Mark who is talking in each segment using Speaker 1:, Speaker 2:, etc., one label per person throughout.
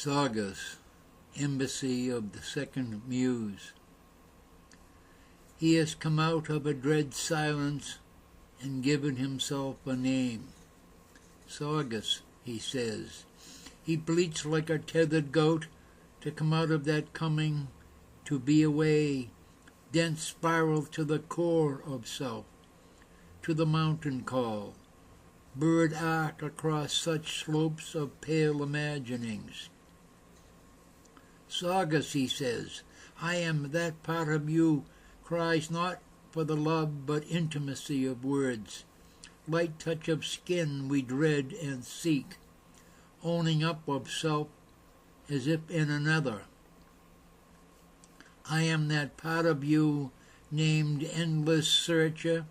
Speaker 1: Saugus, embassy of the second Muse. He has come out of a dread silence and given himself a name. Saugus, he says. He bleats like a tethered goat to come out of that coming, to be away, dense spiral to the core of self, to the mountain call, bird arc across such slopes of pale imaginings. Saugus, he says, I am that part of you cries not for the love but intimacy of words, light touch of skin we dread and seek, owning up of self as if in another. I am that part of you named endless searcher,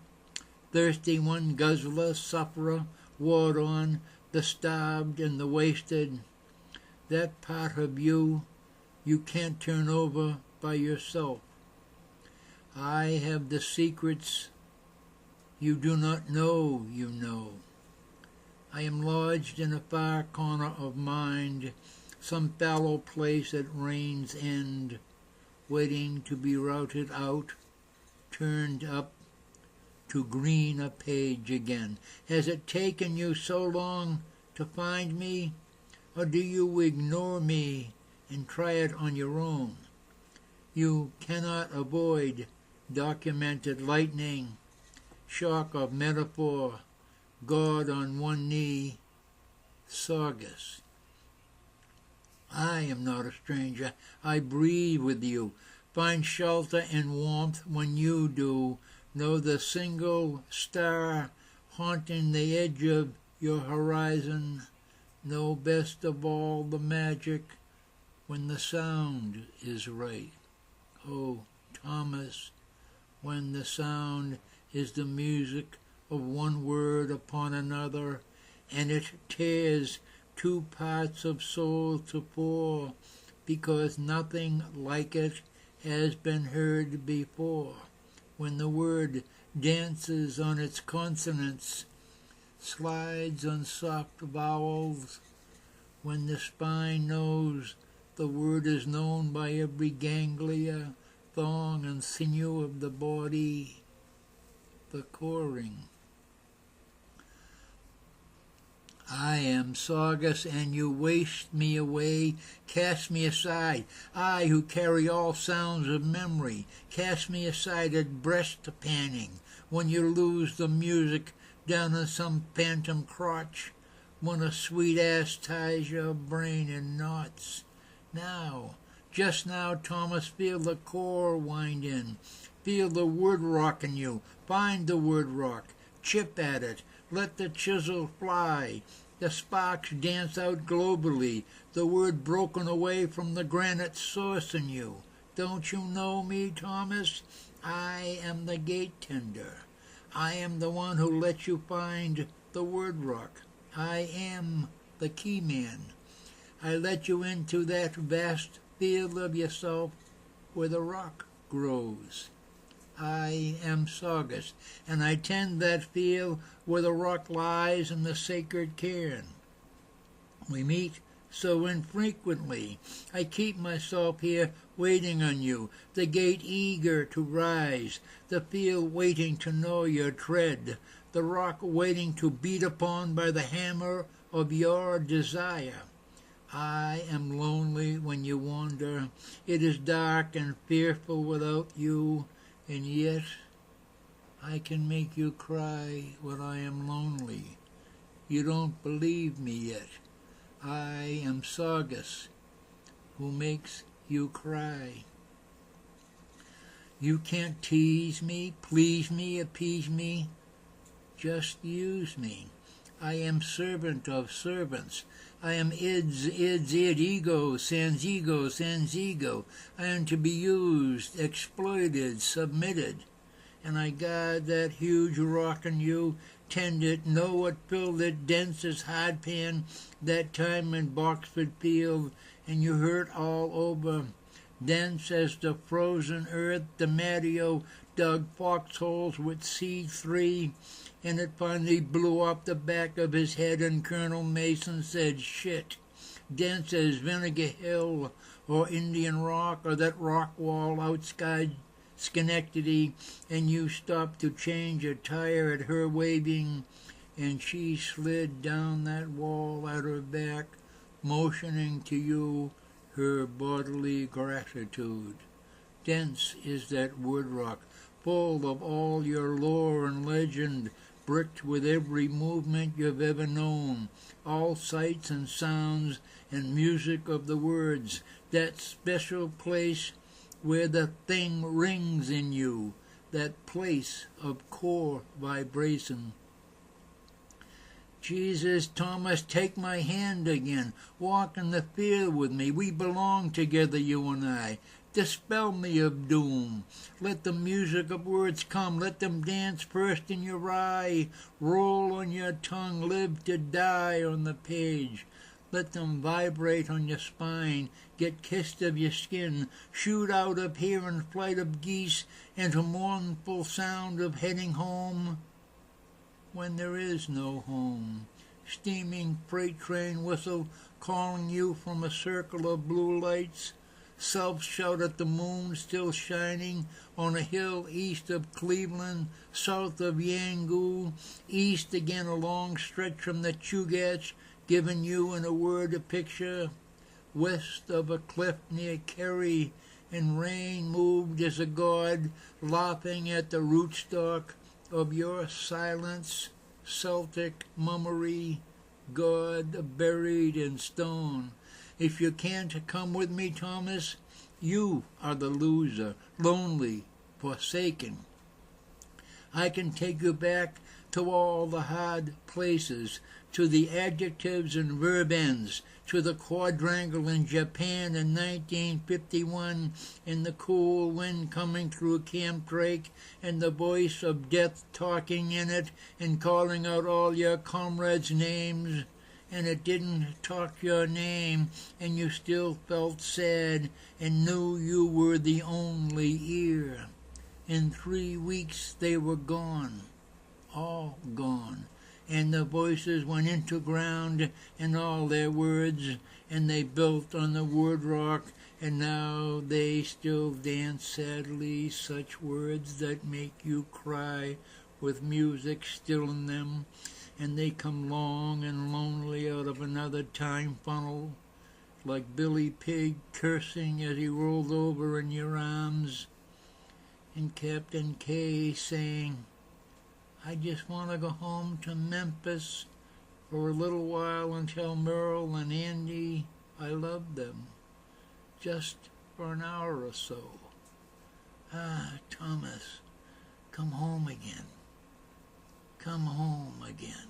Speaker 1: thirsty one, guzzler, sufferer, ward on, the starved and the wasted. That part of you can't turn over by yourself. I have the secrets you do not know you know. I am lodged in a far corner of mind, some fallow place at rain's end, waiting to be routed out, turned up, to green a page again. Has it taken you so long to find me, or do you ignore me and try it on your own? You cannot avoid documented lightning, shock of metaphor, God on one knee, Saugus. I am not a stranger. I breathe with you, find shelter and warmth when you do, know the single star haunting the edge of your horizon, know best of all the magic when the sound is right. Oh, Thomas, when the sound is the music of one word upon another, and it tears two parts of soul to four, because nothing like it has been heard before. When the word dances on its consonants, slides on soft vowels, when the spine knows the word is known by every ganglia, thong and sinew of the body, the coring. I am Saugus, and you waste me away, cast me aside, I who carry all sounds of memory, cast me aside at breast panning, when you lose the music down in some phantom crotch, when a sweet ass ties your brain in knots. Now, just now, Thomas, feel the core wind in, feel the word rock in you, find the word rock, chip at it, let the chisel fly, the sparks dance out globally, the word broken away from the granite source in you. Don't you know me, Thomas? I am the gate tender. I am the one who lets you find the word rock. I am the key man. I let you into that vast field of yourself where the rock grows. I am Saugus, and I tend that field where the rock lies in the sacred cairn. We meet so infrequently. I keep myself here waiting on you, the gate eager to rise, the field waiting to know your tread, the rock waiting to beat upon by the hammer of your desire. I am lonely when you wander. It is dark and fearful without you, and yet I can make you cry when I am lonely. You don't believe me yet. I am Saugus, who makes you cry. You can't tease me, please me, appease me. Just use me. I am servant of servants. I am id, ego, sans ego. I am to be used, exploited, submitted. And I guard that huge rock in you, tend it, know what filled it, dense as hardpan, that time in Boxford Field, and you hurt all over. Dense as the frozen earth, DeMatteo dug foxholes with C3, and it finally blew off the back of his head, and Colonel Mason said, shit, dense as Vinegar Hill or Indian Rock or that rock wall outside Schenectady, and you stopped to change a tire at her waving, and she slid down that wall at her back, motioning to you her bodily gratitude. Dense is that wood rock, full of all your lore and legend, bricked with every movement you've ever known, all sights and sounds and music of the words, that special place where the thing rings in you, that place of core vibration. Jesus, Thomas, take my hand again. Walk in the field with me. We belong together, you and I. Dispel me of doom. Let the music of words come. Let them dance first in your eye, roll on your tongue, live to die on the page. Let them vibrate on your spine, get kissed of your skin, shoot out up here in flight of geese into mournful sound of heading home when there is no home. Steaming freight train whistle calling you from a circle of blue lights. Self-shout at the moon still shining on a hill east of Cleveland, south of Yangu, east again a long stretch from the Chugach, giving you in a word a picture, west of a cliff near Kerry, and rain moved as a god, laughing at the rootstock of your silence, Celtic mummery, God buried in stone. If you can't come with me, Thomas, you are the loser, lonely, forsaken. I can take you back to all the hard places, to the adjectives and verb ends, to the quadrangle in Japan in 1951, and the cool wind coming through Camp Drake, and the voice of death talking in it and calling out all your comrades' names, and it didn't talk your name, and you still felt sad and knew you were the only ear. In 3 weeks they were gone, all gone, and the voices went into ground and all their words, and they built on the wood rock, and now they still dance sadly such words that make you cry with music still in them, and they come long and lonely out of another time funnel, like Billy Pig cursing as he rolled over in your arms, and Captain K saying, I just want to go home to Memphis for a little while and tell Merle and Andy I love them, just for an hour or so. Ah, Thomas, come home again. Come home again.